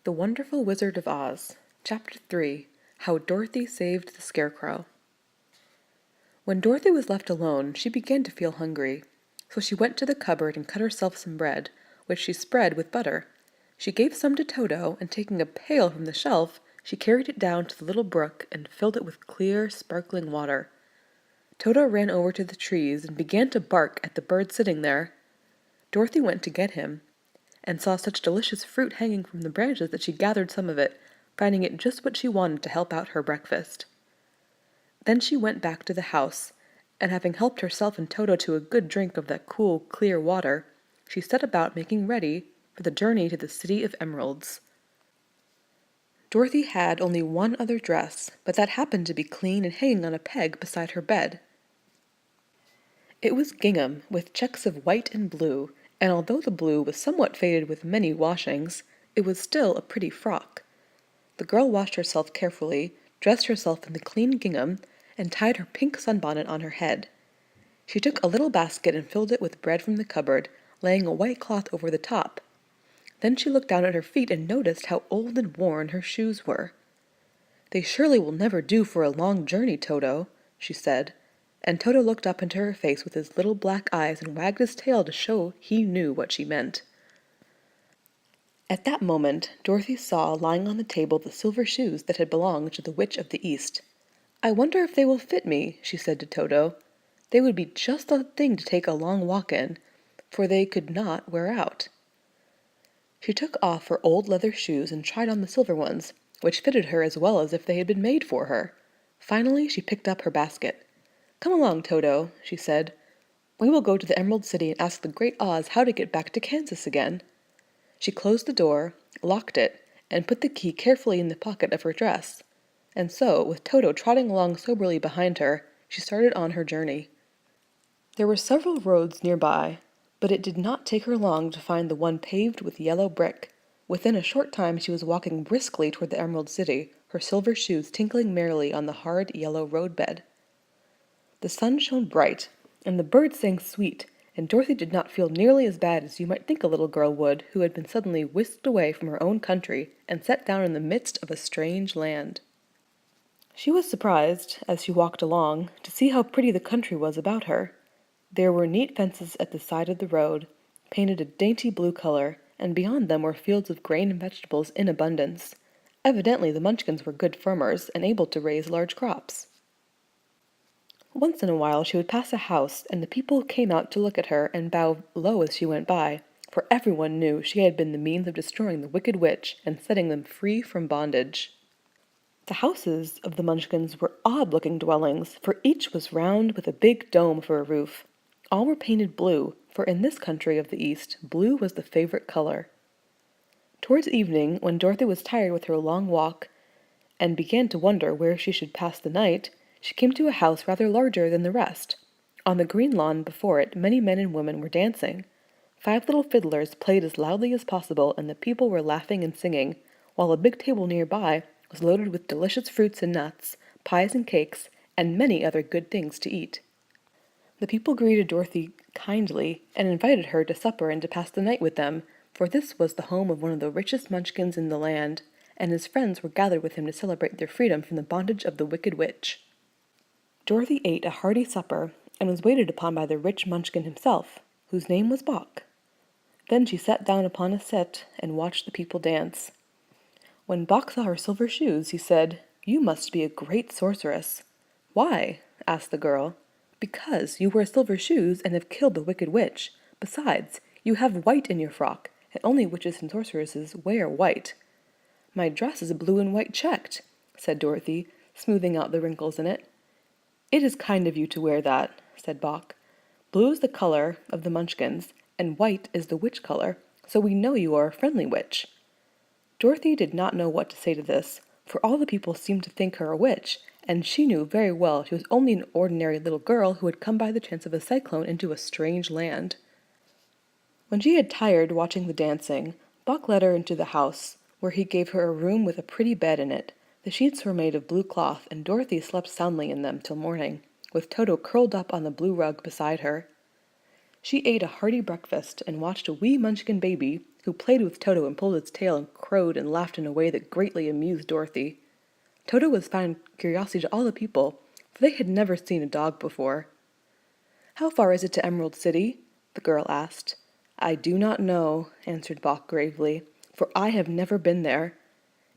The Wonderful Wizard of Oz, Chapter 3, How Dorothy Saved the Scarecrow. When Dorothy was left alone, she began to feel hungry, so she went to the cupboard and cut herself some bread, which she spread with butter. She gave some to Toto, and taking a pail from the shelf, she carried it down to the little brook and filled it with clear, sparkling water. Toto ran over to the trees and began to bark at the bird sitting there. Dorothy went to get him, and saw such delicious fruit hanging from the branches that she gathered some of it, finding it just what she wanted to help out her breakfast. Then she went back to the house, and having helped herself and Toto to a good drink of that cool, clear water, she set about making ready for the journey to the City of Emeralds. Dorothy had only one other dress, but that happened to be clean and hanging on a peg beside her bed. It was gingham, with checks of white and blue, and although the blue was somewhat faded with many washings, it was still a pretty frock. The girl washed herself carefully, dressed herself in the clean gingham, and tied her pink sunbonnet on her head. She took a little basket and filled it with bread from the cupboard, laying a white cloth over the top. Then she looked down at her feet and noticed how old and worn her shoes were. "They surely will never do for a long journey, Toto," she said, and Toto looked up into her face with his little black eyes and wagged his tail to show he knew what she meant. At that moment, Dorothy saw lying on the table the silver shoes that had belonged to the Witch of the East. "I wonder if they will fit me," she said to Toto. "They would be just the thing to take a long walk in, for they could not wear out." She took off her old leather shoes and tried on the silver ones, which fitted her as well as if they had been made for her. Finally, she picked up her basket. "Come along, Toto," she said. "We will go to the Emerald City and ask the Great Oz how to get back to Kansas again." She closed the door, locked it, and put the key carefully in the pocket of her dress. And so, with Toto trotting along soberly behind her, she started on her journey. There were several roads nearby, but it did not take her long to find the one paved with yellow brick. Within a short time she was walking briskly toward the Emerald City, her silver shoes tinkling merrily on the hard yellow roadbed. The sun shone bright, and the birds sang sweet, and Dorothy did not feel nearly as bad as you might think a little girl would who had been suddenly whisked away from her own country and set down in the midst of a strange land. She was surprised, as she walked along, to see how pretty the country was about her. There were neat fences at the side of the road, painted a dainty blue color, and beyond them were fields of grain and vegetables in abundance. Evidently the Munchkins were good farmers and able to raise large crops. Once in a while she would pass a house, and the people came out to look at her and bow low as she went by, for everyone knew she had been the means of destroying the wicked witch and setting them free from bondage. The houses of the Munchkins were odd-looking dwellings, for each was round with a big dome for a roof. All were painted blue, for in this country of the East, blue was the favorite color. Towards evening, when Dorothy was tired with her long walk and began to wonder where she should pass the night, she came to a house rather larger than the rest. On the green lawn before it many men and women were dancing. 5 little fiddlers played as loudly as possible, and the people were laughing and singing, while a big table nearby was loaded with delicious fruits and nuts, pies and cakes, and many other good things to eat. The people greeted Dorothy kindly and invited her to supper and to pass the night with them, for this was the home of one of the richest Munchkins in the land, and his friends were gathered with him to celebrate their freedom from the bondage of the wicked witch. Dorothy ate a hearty supper, and was waited upon by the rich Munchkin himself, whose name was Bok. Then she sat down upon a seat and watched the people dance. When Bok saw her silver shoes, he said, "You must be a great sorceress." "Why?" asked the girl. "Because you wear silver shoes and have killed the wicked witch. Besides, you have white in your frock, and only witches and sorceresses wear white." "My dress is blue and white checked," said Dorothy, smoothing out the wrinkles in it. "It is kind of you to wear that," said Bok. "Blue is the color of the Munchkins, and white is the witch color, so we know you are a friendly witch." Dorothy did not know what to say to this, for all the people seemed to think her a witch, and she knew very well she was only an ordinary little girl who had come by the chance of a cyclone into a strange land. When she had tired watching the dancing, Bok led her into the house, where he gave her a room with a pretty bed in it. The sheets were made of blue cloth, and Dorothy slept soundly in them till morning, with Toto curled up on the blue rug beside her. She ate a hearty breakfast and watched a wee Munchkin baby, who played with Toto and pulled its tail and crowed and laughed in a way that greatly amused Dorothy. Toto was finding curiosity to all the people, for they had never seen a dog before. "How far is it to Emerald City?" the girl asked. "I do not know," answered Bok gravely, "for I have never been there.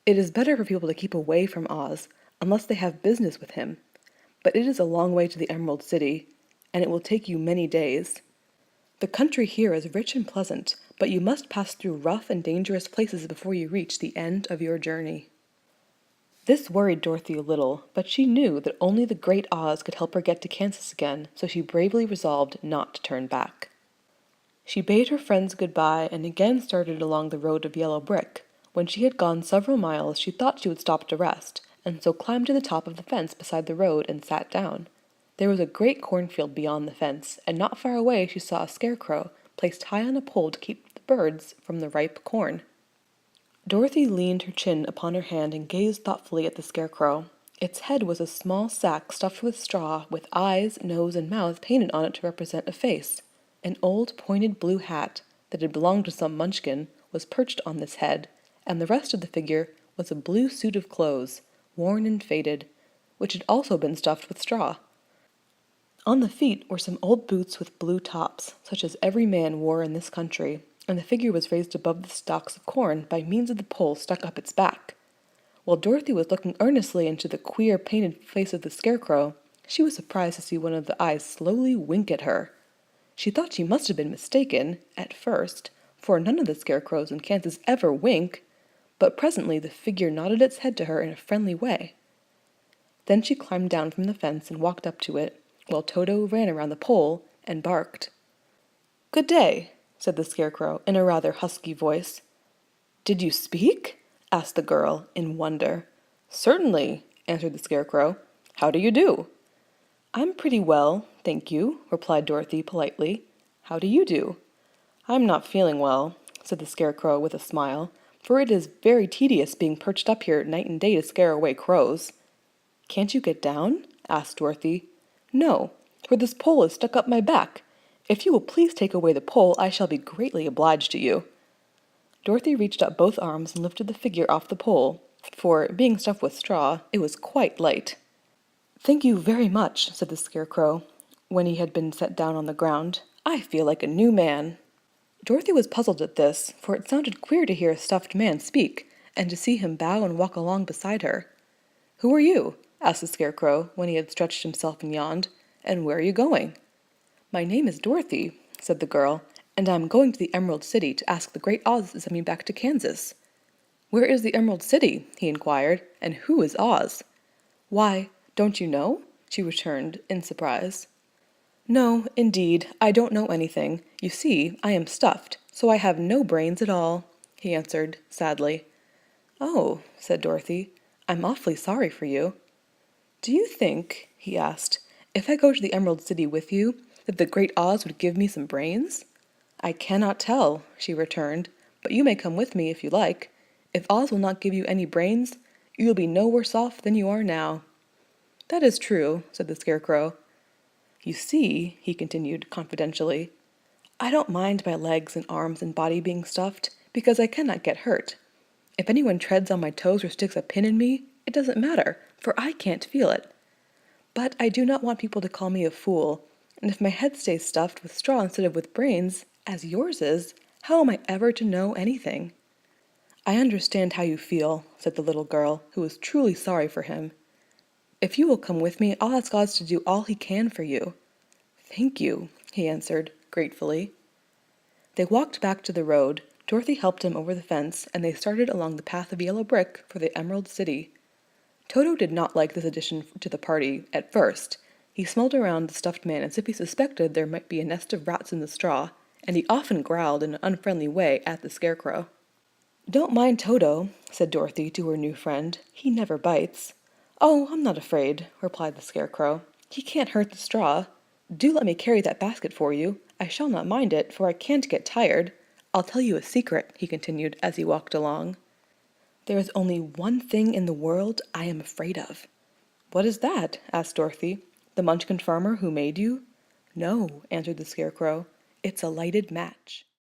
It is better for people to keep away from Oz, unless they have business with him. But it is a long way to the Emerald City, and it will take you many days. The country here is rich and pleasant, but you must pass through rough and dangerous places before you reach the end of your journey." This worried Dorothy a little, but she knew that only the Great Oz could help her get to Kansas again, so she bravely resolved not to turn back. She bade her friends goodbye and again started along the road of yellow brick. When she had gone several miles, she thought she would stop to rest, and so climbed to the top of the fence beside the road and sat down. There was a great cornfield beyond the fence, and not far away she saw a scarecrow placed high on a pole to keep the birds from the ripe corn. Dorothy leaned her chin upon her hand and gazed thoughtfully at the scarecrow. Its head was a small sack stuffed with straw, with eyes, nose, and mouth painted on it to represent a face. An old pointed blue hat, that had belonged to some munchkin, was perched on this head, and the rest of the figure was a blue suit of clothes, worn and faded, which had also been stuffed with straw. On the feet were some old boots with blue tops, such as every man wore in this country, and the figure was raised above the stalks of corn by means of the pole stuck up its back. While Dorothy was looking earnestly into the queer painted face of the scarecrow, she was surprised to see one of the eyes slowly wink at her. She thought she must have been mistaken, at first, for none of the scarecrows in Kansas ever wink, but presently the figure nodded its head to her in a friendly way. Then she climbed down from the fence and walked up to it, while Toto ran around the pole and barked. "Good day," said the scarecrow in a rather husky voice. "Did you speak?" asked the girl in wonder. "Certainly," answered the scarecrow. "How do you do?" "I'm pretty well, thank you," replied Dorothy politely. "How do you do?" "I'm not feeling well," said the scarecrow with a smile, "for it is very tedious being perched up here night and day to scare away crows." "Can't you get down?" asked Dorothy. "No, for this pole is stuck up my back. If you will please take away the pole, I shall be greatly obliged to you." Dorothy reached up both arms and lifted the figure off the pole, for, being stuffed with straw, it was quite light. "Thank you very much," said the scarecrow, when he had been set down on the ground. "I feel like a new man." Dorothy was puzzled at this, for it sounded queer to hear a stuffed man speak, and to see him bow and walk along beside her. "Who are you?" asked the scarecrow, when he had stretched himself and yawned. "And where are you going?" "My name is Dorothy," said the girl, "and I am going to the Emerald City to ask the Great Oz to send me back to Kansas." "Where is the Emerald City?" he inquired, "and who is Oz?" "Why, don't you know?" she returned in surprise. "No, indeed, I don't know anything. You see, I am stuffed, so I have no brains at all," he answered sadly. "Oh," said Dorothy, "I'm awfully sorry for you." "Do you think," he asked, "if I go to the Emerald City with you, that the Great Oz would give me some brains?" "I cannot tell," she returned, "but you may come with me if you like. If Oz will not give you any brains, you will be no worse off than you are now." "That is true," said the scarecrow. "You see," he continued confidentially, "I don't mind my legs and arms and body being stuffed, because I cannot get hurt. If anyone treads on my toes or sticks a pin in me, it doesn't matter, for I can't feel it. But I do not want people to call me a fool, and if my head stays stuffed with straw instead of with brains, as yours is, how am I ever to know anything?" "I understand how you feel," said the little girl, who was truly sorry for him. "If you will come with me, I'll ask Oz to do all he can for you." "Thank you," he answered gratefully. They walked back to the road. Dorothy helped him over the fence, and they started along the path of yellow brick for the Emerald City. Toto did not like this addition to the party at first. He smelled around the stuffed man as if he suspected there might be a nest of rats in the straw, and he often growled in an unfriendly way at the scarecrow. "Don't mind Toto," said Dorothy to her new friend. "He never bites." "Oh, I'm not afraid," replied the scarecrow. "He can't hurt the straw. Do let me carry that basket for you. I shall not mind it, for I can't get tired. I'll tell you a secret," he continued as he walked along. "There is only one thing in the world I am afraid of." "What is that?" asked Dorothy. "The Munchkin farmer who made you?" "No," answered the scarecrow. "It's a lighted match."